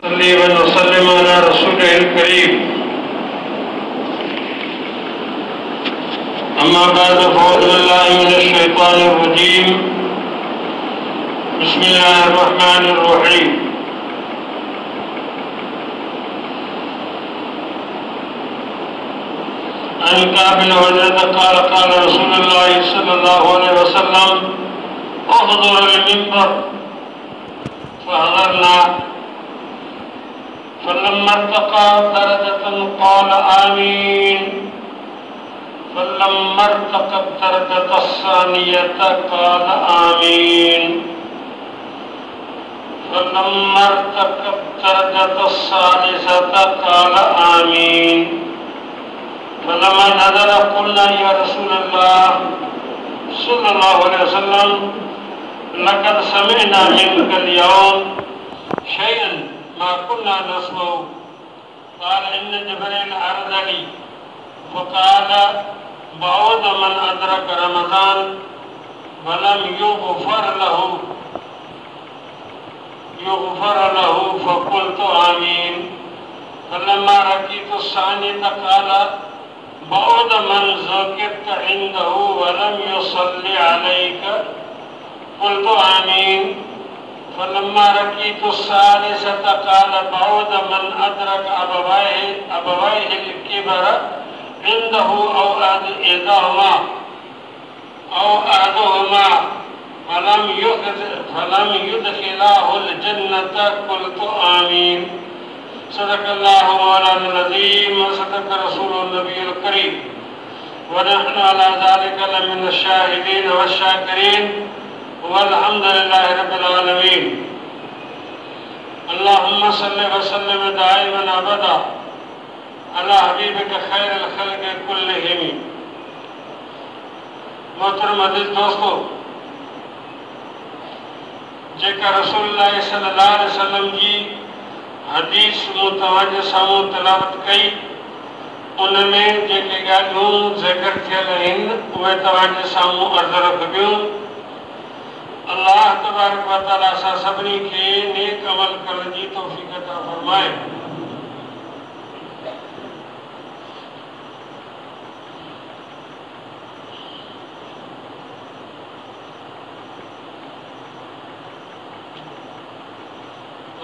वसल्लम अला रसूलिल करीम। अम्मा बाद फ़अऊज़ु बिल्लाहि मिनश शैतानिर रजीम। बिस्मिल्लाहिर रहमानिर रहीम। अन काब बिन हज़रत क़ाल क़ाल रसूलुल्लाह सल्लल्लाहु अलैहि वसल्लम उहज़ुरुल मिंबर फ़हज़रना फलम्मा इर्तक़ा दरजतन क़ाल आमीन फलम्मा इर्तक़ा दरजत अस्सानियत क़ाल आमीन फलम्मा इर्तक़ा दरजत अस्सालिसत क़ाल आमीन फलम्मा नज़र क़ुलना या रसूलल्लाह सल्लल्लाहु अलैहि वसल्लम लक़द समिअना मिनकल यौम शैअन मा कुन्ना नस्मअ क़ाल इन्न जिब्रील अरज़नी फ़क़ाल बअद मन अदरक रमज़ान वलम युग़फ़र लहू फ़क़ुल्तु आमीन फलम्मा रक़ीतु सानियत क़ाल बअद मन ज़ुकिरत इंदहु वलम युसल्लि अलैक क़ुल्तु आमीन फलम्मा रक़ीतु सालिसत क़ाल बअद मन अदरक अबवैहिल किबर इंदहु औ अहदुहुमा फलम युदखिलाहुल जन्नत क़ुल्तु आमीन। सदक़ल्लाहु मौलाना अज़ीम व सदक़ रसूलुन नबियुल करीम व नहनु अला ज़ालिका लमिनश शाहिदीन वश्शाकिरीन वल्हम्दुलिल्लाहि रब्बिल आलमीन। अल्लाहुम्मा सल्लि व सल्लिम दाइमन अबदा अला हबीबिका खैरिल खल्क़ि कुल्लिहिम। मोहतरम अज़ीज़ दोस्तों, जेका रसूलुल्लाह सल्लल्लाहु अलैहि वसल्लम जी हदीस तव्हांजे साम्हूं तिलावत कई, उनमें जेके ॻाल्हियूं ज़िक्र थियल आहिनि उहे तव्हांजे साम्हूं अर्ज़ रखबियूं। अल्लाह तबारक व तआला असां सभिनी खे नेक अमल करण जी तौफ़ीक़ अता फ़रमाए।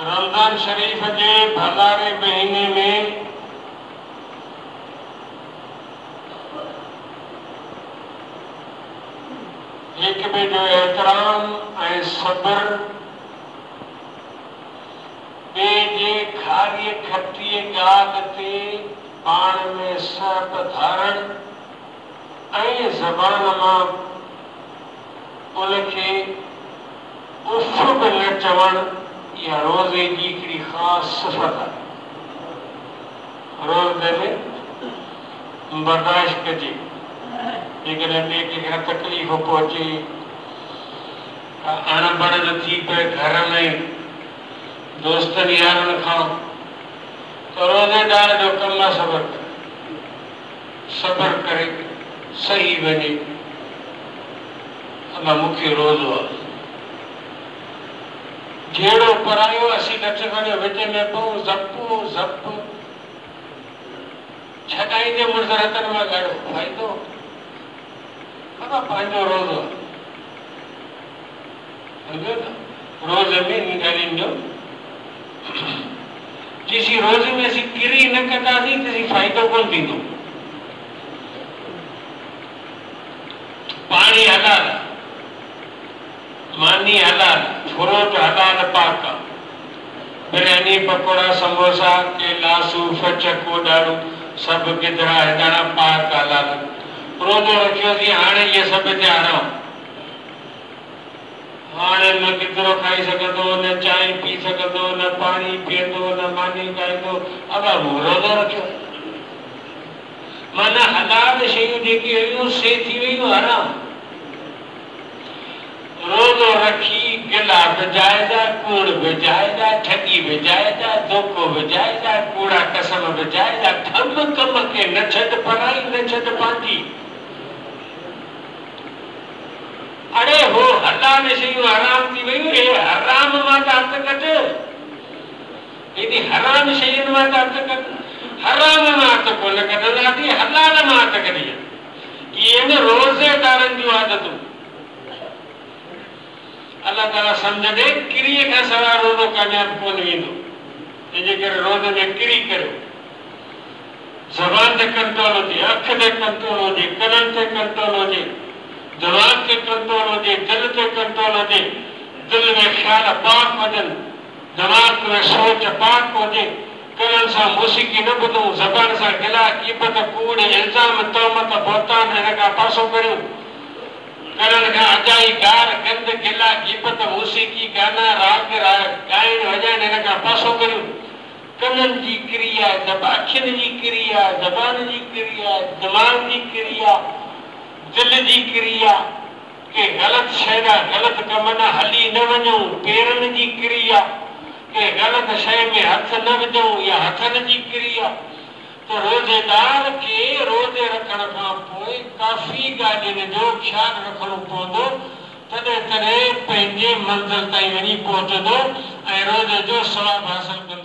रमज़ान शरीफ जे भलारे महीने में एक ॿिए जो एहतराम ऐं सब्र, ॿिए जे खारीअ खटीअ ॻाल्हि ते पाण में सह धारण ऐं ज़बान मां उनखे उफ़ बि न चवणु, इहा रोज़े जी हिकिड़ी ख़ासि सिफ़त आहे। रोज़े में बर्दाश्त कजे, जेकॾहिं ॿिए कंहिंखे तकलीफ़ पहुचे, अणबण थी पए घर में दोस्तनि यारनि खां, त रोज़ेदार जो कमु आहे सब्र करे सही वञे। अलाह मूंखे रोज़ो आहे जहिड़ो परायो असीं लचकड़ियो विच में पऊं ज़प छॾाईंदे मुड़ुस रतन में ॻाढ़ो फ़ाइदो पंहिंजो रोज़ो आहे। रोज़ में इन ॻाल्हियुनि जो जेसीं रोज़ में असीं किरी न कंदासीं तेसीं फ़ाइदो कोन थींदो। पाणी हलाल, मानी हलाल, फ्रूट हलाल पाक, बिरयानी पकोड़ा समोसा केला सूफ़ चको ॾाढ़ो सभु गिदरा हिदाणा पाक हलाल। रोज़ो रखियोसीं हाणे इहे सभु हिते हराम। हाणे न गिदरो खाई सघंदो, न चांहि पी सघंदो, न पाणी पीअंदो, न मानी खाईंदो। अब रोज़ो रखियो, माना हलाल शयूं जेकी हुयूं से थी वियूं हराम। रोज़ो रखी गिला बि जाइज़ आहे, कूड़ बि जाइज़ आहे, ठगी बि जाइज़ आहे, धोखो बि जाइज़ आहे, कूड़ा कसम बि जाइज़ आहे। कम खे न छॾ पराई, न छॾ पंहिंजी। अड़े हो हलाल शयूं हराम थी वियूं, हे हराम मां हथ कढ। हेॾी हराम शयुनि मां था हथ कनि, हराम मां हथ कोन कढंदासीं, हलाल मां हथ कढी। इहे न रोज़ेदारनि जूं आदतूं। अल्लाह ताला सम्झ ॾे किरीअ खां सवाइ रोज़ो कामयाब कोन वेंदो। तंहिंजे करे रोज़े में किरी करियो। ज़बान ते कंट्रोल हुजे, अख ते कंट्रोल हुजे, कननि ते कंट्रोल हुजे, दिमाग़ ते कंट्रोल हुजे, दिलि ते कंट्रोल हुजे। दिलि में ख़्याल पाक हुजनि, दिमाग़ में सोच पाक हुजे। कननि सां मौसीक़ी न ॿुधूं, ज़बान सां गिला ग़ीबत कूड़ इल्ज़ाम तहमत बहतान हिन खां पासो करियूं। कननि खां अजाई गार गंद गिला ग़ीबत मौसीक़ी गाना राग ॻाइण वॼाइण हिन खां पासो करियूं। कननि जी क्रिया, अखियुनि जी क्रिया, ज़बान जी क्रिया, दिमाग़ जी क्रिया, दिलि जी क्रिया, के ग़लति शइ ॾांहुं ग़लति कम न हली न वञूं। पेरनि जी क्रिया, के ग़लति शइ में हथ न विझूं, या हथनि जी क्रिया। त रोज़ेदार खे रोज़े रखण खां पोइ काफ़ी ॻाल्हियुनि जो ख़्यालु रखणो पवंदो, तॾहिं पंहिंजे मंज़िल ताईं वञी पहुचंदो ऐं रोज़े जो सवाबु हासिलु कंदो।